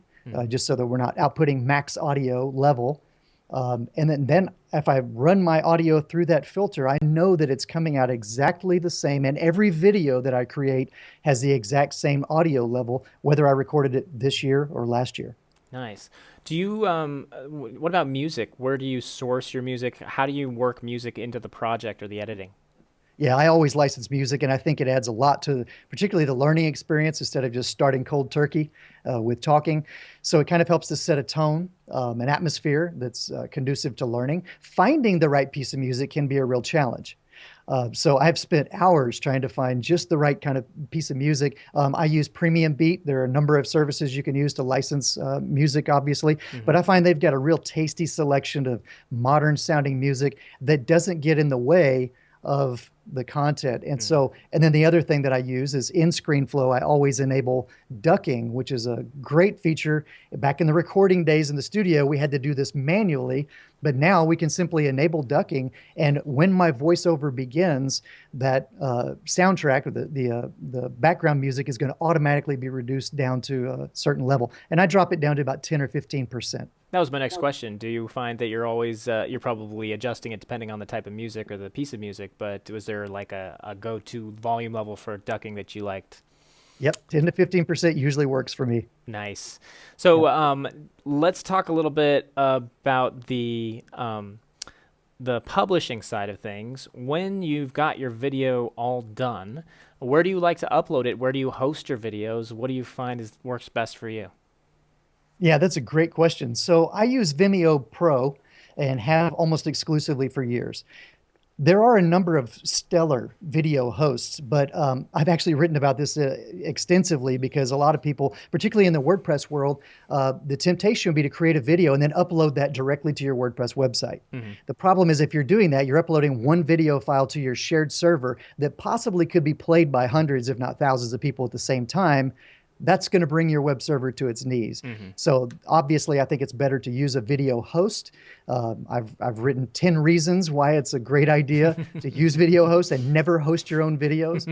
S2: just so that we're not outputting max audio level. And then if I run my audio through that filter, I know that it's coming out exactly the same. And every video that I create has the exact same audio level, whether I recorded it this year or last year.
S1: Nice. Do you, what about music? Where do you source your music? How do you work music into the project or the editing?
S2: Yeah, I always license music, and I think it adds a lot to particularly the learning experience instead of just starting cold turkey with talking. So it kind of helps to set a tone, an atmosphere that's conducive to learning. Finding the right piece of music can be a real challenge. So I've spent hours trying to find just the right kind of piece of music. I use Premium Beat. There are a number of services you can use to license music, obviously, but I find they've got a real tasty selection of modern sounding music that doesn't get in the way of the content. And
S1: Mm.
S2: so, and then the other thing that I use is in ScreenFlow, I always enable ducking, which is a great feature. Back in the recording days in the studio, we had to do this manually, but now we can simply enable ducking. And when my voiceover begins, that soundtrack or the background music is going to automatically be reduced down to a certain level. And I drop it down to about 10 or 15%.
S1: That was my next question. Do you find that you're always you're probably adjusting it depending on the type of music or the piece of music, but was there like a go-to volume level for ducking that you liked?
S2: Yep, 10 to 15% usually works for me.
S1: Nice. So
S2: Yep.
S1: let's talk a little bit about the publishing side of things. When you've got your video all done, where do you like to upload it? Where do you host your videos? What do you find works best for you?
S2: Yeah, that's a great question. So I use Vimeo Pro and have almost exclusively for years. There are a number of stellar video hosts, but I've actually written about this extensively because a lot of people, particularly in the WordPress world, the temptation would be to create a video and then upload that directly to your WordPress website.
S1: Hmm.
S2: The problem is if you're doing that, you're uploading one video file to your shared server that possibly could be played by hundreds, if not thousands of people at the same time. That's going to bring your web server to its knees.
S1: Hmm.
S2: So obviously, I think it's better to use a video host. I've written 10 reasons why it's a great idea to use video host and never host your own videos,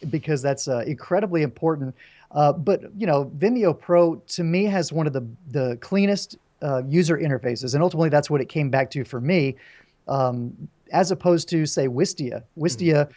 S2: because that's incredibly important. But Vimeo Pro to me has one of the cleanest user interfaces, and ultimately that's what it came back to for me, as opposed to say Wistia. Wistia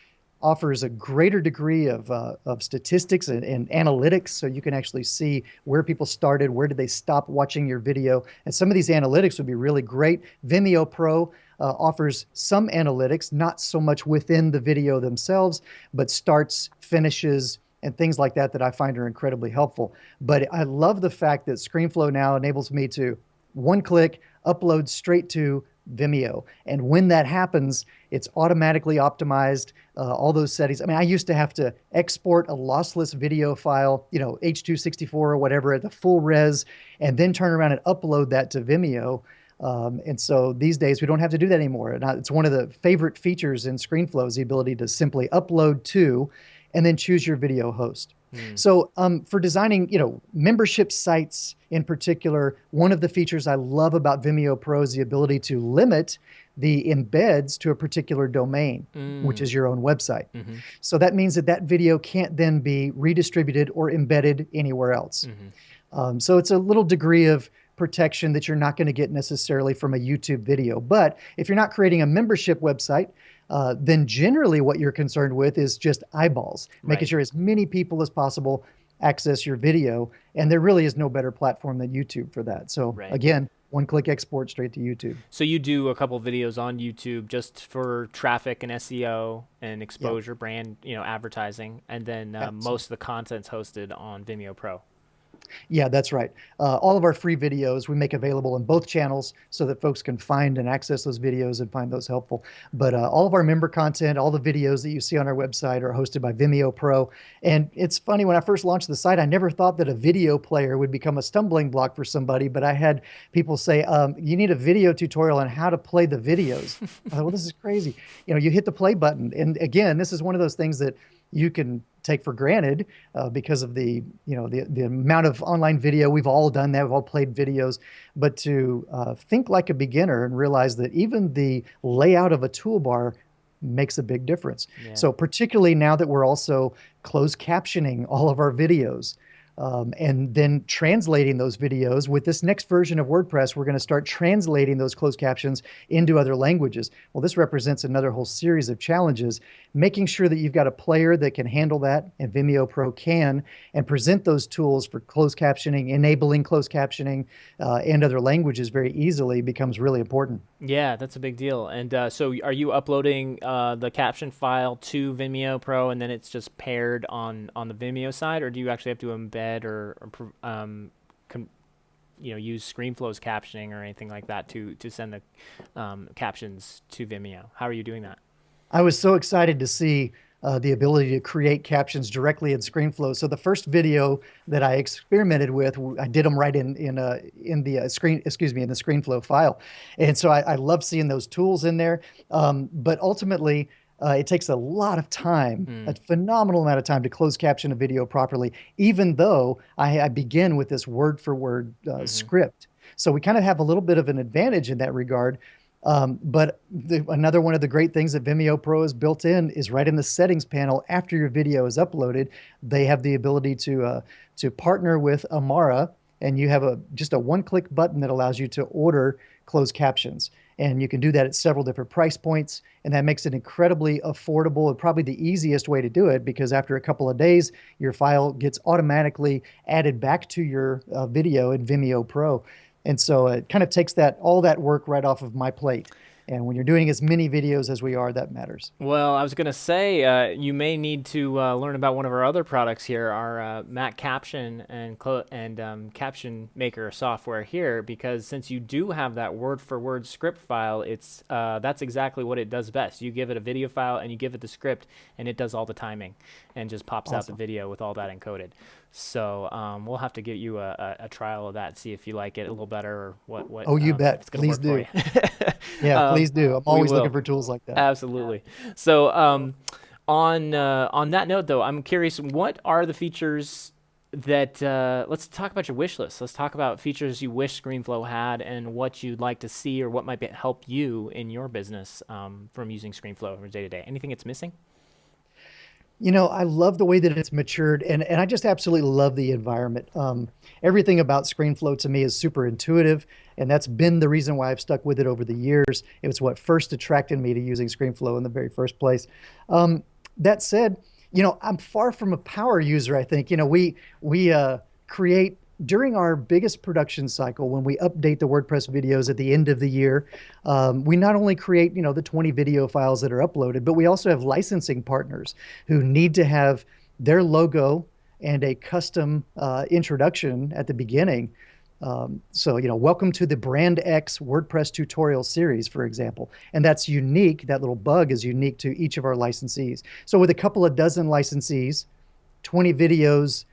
S2: offers a greater degree of statistics and analytics, so you can actually see where people started, where did they stop watching your video, and some of these analytics would be really great. Vimeo Pro offers some analytics, not so much within the video themselves, but starts, finishes, and things like that that I find are incredibly helpful. But I love the fact that ScreenFlow now enables me to one click upload straight to Vimeo. And when that happens, it's automatically optimized, all those settings. I mean, I used to have to export a lossless video file, H264 or whatever at the full res, and then turn around and upload that to Vimeo. And so these days we don't have to do that anymore. And it's one of the favorite features in ScreenFlow is the ability to simply upload to and then choose your video host. So for designing, membership sites in particular, one of the features I love about Vimeo Pro is the ability to limit the embeds to a particular domain, which is your own website.
S1: Hmm.
S2: So that means that video can't then be redistributed or embedded anywhere else. So it's a little degree of protection that you're not going to get necessarily from a YouTube video. But if you're not creating a membership website, then generally what you're concerned with is just eyeballs, making
S1: Right.
S2: sure as many people as possible access your video. And there really is no better platform than YouTube for that. So
S1: Right.
S2: again, one-click export straight to YouTube.
S1: So you do a couple videos on YouTube just for traffic and SEO and exposure, brand, advertising, and then most of the content's hosted on Vimeo Pro.
S2: Yeah, that's right. All of our free videos we make available in both channels so that folks can find and access those videos and find those helpful. But all of our member content, all the videos that you see on our website are hosted by Vimeo Pro. And it's funny, when I first launched the site, I never thought that a video player would become a stumbling block for somebody, but I had people say, you need a video tutorial on how to play the videos. I thought, well, this is crazy. You hit the play button. And again, this is one of those things that you can take for granted because of the amount of online video. We've all done that. We've all played videos. But to think like a beginner and realize that even the layout of a toolbar makes a big difference.
S1: Yeah.
S2: So particularly now that we're also closed captioning all of our videos, and then translating those videos. With this next version of WordPress, we're going to start translating those closed captions into other languages. Well, this represents another whole series of challenges, making sure that you've got a player that can handle that, and Vimeo Pro can, and present those tools for closed captioning, enabling closed captioning, and other languages very easily becomes really important.
S1: Yeah, that's a big deal. And so are you uploading the caption file to Vimeo Pro and then it's just paired on the Vimeo side, or do you actually have to embed use ScreenFlow's captioning or anything like that to send the captions to Vimeo? How are you doing that?
S2: I was so excited to see the ability to create captions directly in ScreenFlow. So the first video that I experimented with, I did them right in the ScreenFlow file, and so I love seeing those tools in there. But ultimately, It takes a lot of time, a
S1: Mm.
S2: phenomenal amount of time to close caption a video properly, even though I begin with this word for word
S1: Hmm.
S2: script. So we kind of have a little bit of an advantage in that regard. But another one of the great things that Vimeo Pro has built in is right in the settings panel after your video is uploaded. They have the ability to partner with Amara, and you have just a one-click button that allows you to order closed captions. And you can do that at several different price points, and that makes it incredibly affordable and probably the easiest way to do it, because after a couple of days, your file gets automatically added back to your video in Vimeo Pro. And so it kind of takes all that work right off of my plate. And when you're doing as many videos as we are, that matters.
S1: Well, I was going to say you may need to learn about one of our other products here, our Mac Caption and Caption Maker software here, because since you do have that word-for-word script file, that's exactly what it does best. You give it a video file and you give it the script, and it does all the timing and just pops out the
S2: Awesome.
S1: video with all that encoded. So we'll have to get you a trial of that, see if you like it a little better or what
S2: Oh, you
S1: if
S2: bet.
S1: it's going to
S2: Please
S1: work for
S2: do.
S1: you.
S2: Yeah, please do. I'm
S1: We
S2: always looking
S1: will.
S2: for tools like that.
S1: Absolutely. So, on that note, though, I'm curious, what are the features that let's talk about your wish list. Let's talk about features you wish ScreenFlow had and what you'd like to see or what might help you in your business from using ScreenFlow from day to day. Anything it's missing?
S2: I love the way that it's matured, and I just absolutely love the environment. Everything about ScreenFlow to me is super intuitive, and that's been the reason why I've stuck with it over the years. It was what first attracted me to using ScreenFlow in the very first place. That said, I'm far from a power user, I think. We create during our biggest production cycle, when we update the WordPress videos at the end of the year, we not only create, the 20 video files that are uploaded, but we also have licensing partners who need to have their logo and a custom introduction at the beginning. So, welcome to the Brand X WordPress tutorial series, for example. And that's unique. That little bug is unique to each of our licensees. So with a couple of dozen licensees, 20 videos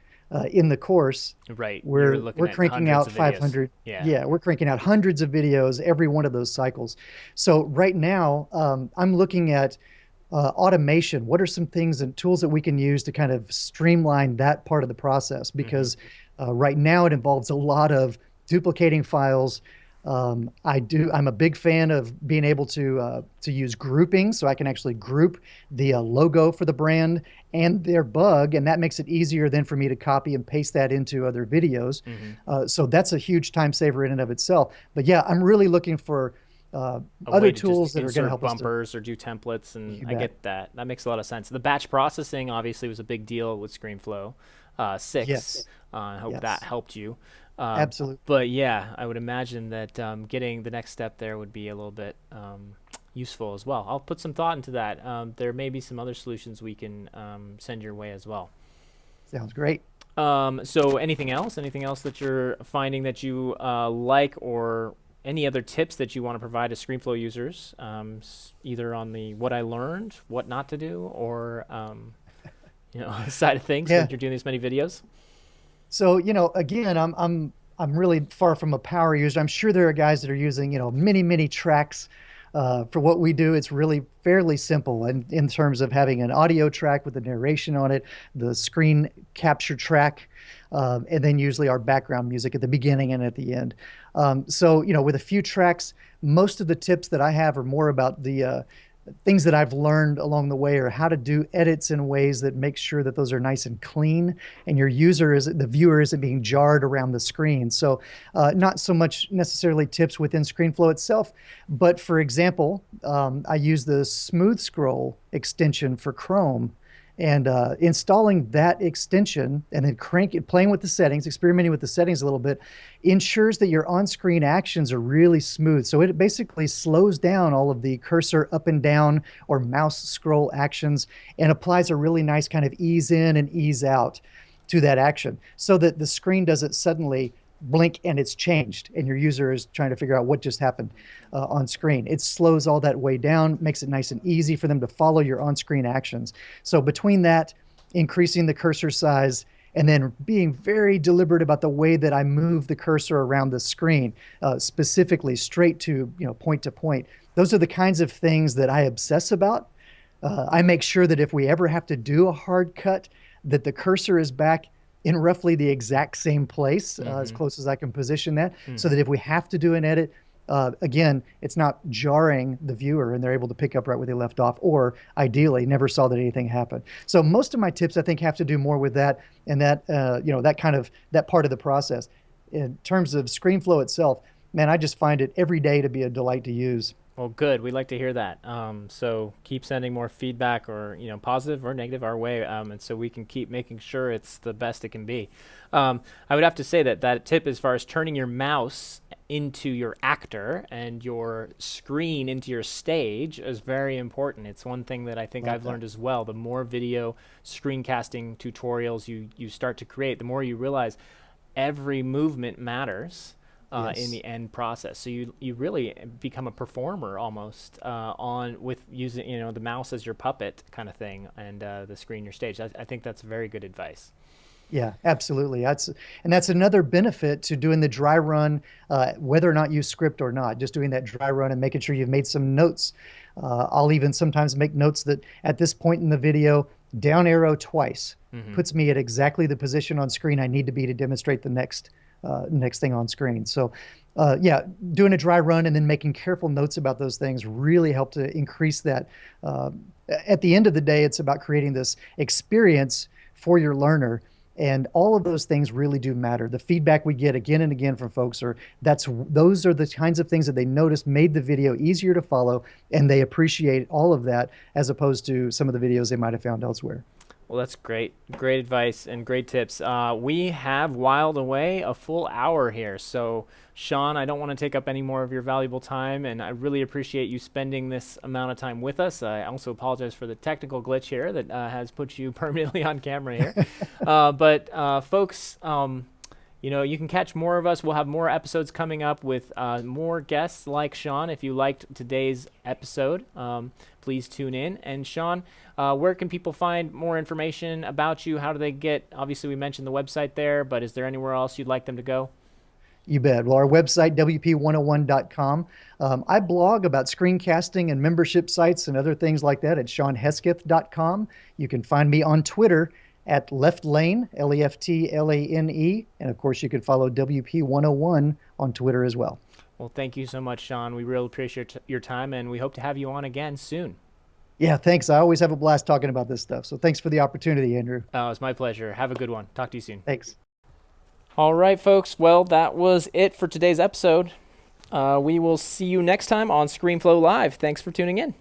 S2: in the course,
S1: Right. You're
S2: we're
S1: looking at
S2: cranking
S1: hundreds
S2: out
S1: of videos.
S2: 500.
S1: Yeah.
S2: Yeah, we're cranking out hundreds of videos every one of those cycles. So right now, I'm looking at automation. What are some things and tools that we can use to kind of streamline that part of the process?
S1: Hmm.
S2: Because right now it involves a lot of duplicating files. I'm a big fan of being able to use grouping, so I can actually group the logo for the brand and their bug, and that makes it easier then for me to copy and paste that into other videos.
S1: Hmm.
S2: So that's a huge time saver in and of itself. But yeah, I'm really looking for
S1: A
S2: other
S1: way to just
S2: tools that are going to
S1: insert
S2: help us to.
S1: bumpers or do templates, and
S2: You
S1: I
S2: bet.
S1: get that. That makes a lot of sense. The batch processing obviously was a big deal with ScreenFlow 6.
S2: Yes,
S1: I hope that
S2: yes,
S1: helped you. Uh,
S2: absolutely.
S1: but yeah, I would imagine that getting the next step there would be a little bit useful as well. I'll put some thought into that. There may be some other solutions we can send your way as well.
S2: Sounds great.
S1: So anything else? Anything else that you're finding that you like, or any other tips that you want to provide to ScreenFlow users, either on the what I learned, what not to do, or side of things
S2: Yeah.
S1: when you're doing these many videos?
S2: So, again, I'm really far from a power user. I'm sure there are guys that are using, many, many tracks. For what we do, it's really fairly simple. And in terms of having an audio track with the narration on it, the screen capture track, and then usually our background music at the beginning and at the end. So, with a few tracks, most of the tips that I have are more about the things that I've learned along the way, or how to do edits in ways that make sure that those are nice and clean, and the viewer isn't being jarred around the screen. So not so much necessarily tips within ScreenFlow itself, but for example, I use the smooth scroll extension for Chrome, and installing that extension and then playing with the settings, experimenting with the settings a little bit, ensures that your on-screen actions are really smooth. So it basically slows down all of the cursor up and down or mouse scroll actions and applies a really nice kind of ease in and ease out to that action, so that the screen doesn't suddenly blink and it's changed and your user is trying to figure out what just happened on screen. It slows all that way down, makes it nice and easy for them to follow your on-screen actions. So between that, increasing the cursor size, and then being very deliberate about the way that I move the cursor around the screen, specifically straight to point to point. Those are the kinds of things that I obsess about. I make sure that if we ever have to do a hard cut, that the cursor is back in roughly the exact same place, as close as I can position that, so that if we have to do an edit, again, it's not jarring the viewer and they're able to pick up right where they left off, or ideally never saw that anything happened. So most of my tips, I think, have to do more with that and that, that part of the process. In terms of ScreenFlow itself, man, I just find it every day to be a delight to use.
S1: Well, good. We'd like to hear that. So keep sending more feedback, or positive or negative, our way, and so we can keep making sure it's the best it can be. I would have to say that tip, as far as turning your mouse into your actor and your screen into your stage, is very important. It's one thing that I think I've learned as well. The more video screencasting tutorials you start to create, the more you realize every movement matters. In the end process, so you really become a performer almost with using the mouse as your puppet kind of thing, and the screen your stage. I think that's very good advice.
S2: Yeah, absolutely. That's another benefit to doing the dry run, whether or not you script or not. Just doing that dry run and making sure you've made some notes. I'll even sometimes make notes that at this point in the video, down arrow twice puts me at exactly the position on screen I need to be to demonstrate the next thing on screen. So yeah, doing a dry run and then making careful notes about those things really help to increase that. At the end of the day, it's about creating this experience for your learner. And all of those things really do matter. The feedback we get again and again from folks those are the kinds of things that they notice made the video easier to follow, and they appreciate all of that as opposed to some of the videos they might have found elsewhere.
S1: Well, that's great. Great advice and great tips. We have whiled away a full hour here. So, Shawn, I don't want to take up any more of your valuable time, and I really appreciate you spending this amount of time with us. I also apologize for the technical glitch here that has put you permanently on camera here. But folks, you can catch more of us. We'll have more episodes coming up with more guests like Shawn. If you liked today's episode, please tune in. And Shawn, where can people find more information about you? How do they obviously we mentioned the website there, but is there anywhere else you'd like them to go?
S2: You bet. Well, our website, WP101.com. I blog about screencasting and membership sites and other things like that at ShawnHesketh.com. You can find me on Twitter at LeftLane, LEFTLANE. And of course, you can follow WP101 on Twitter as well.
S1: Well, thank you so much, Shawn. We really appreciate your time, and we hope to have you on again soon.
S2: Yeah, thanks. I always have a blast talking about this stuff. So thanks for the opportunity, Andrew.
S1: Oh, it's my pleasure. Have a good one. Talk to you soon.
S2: Thanks.
S1: All right, folks. Well, that was it for today's episode. We will see you next time on ScreenFlow Live. Thanks for tuning in.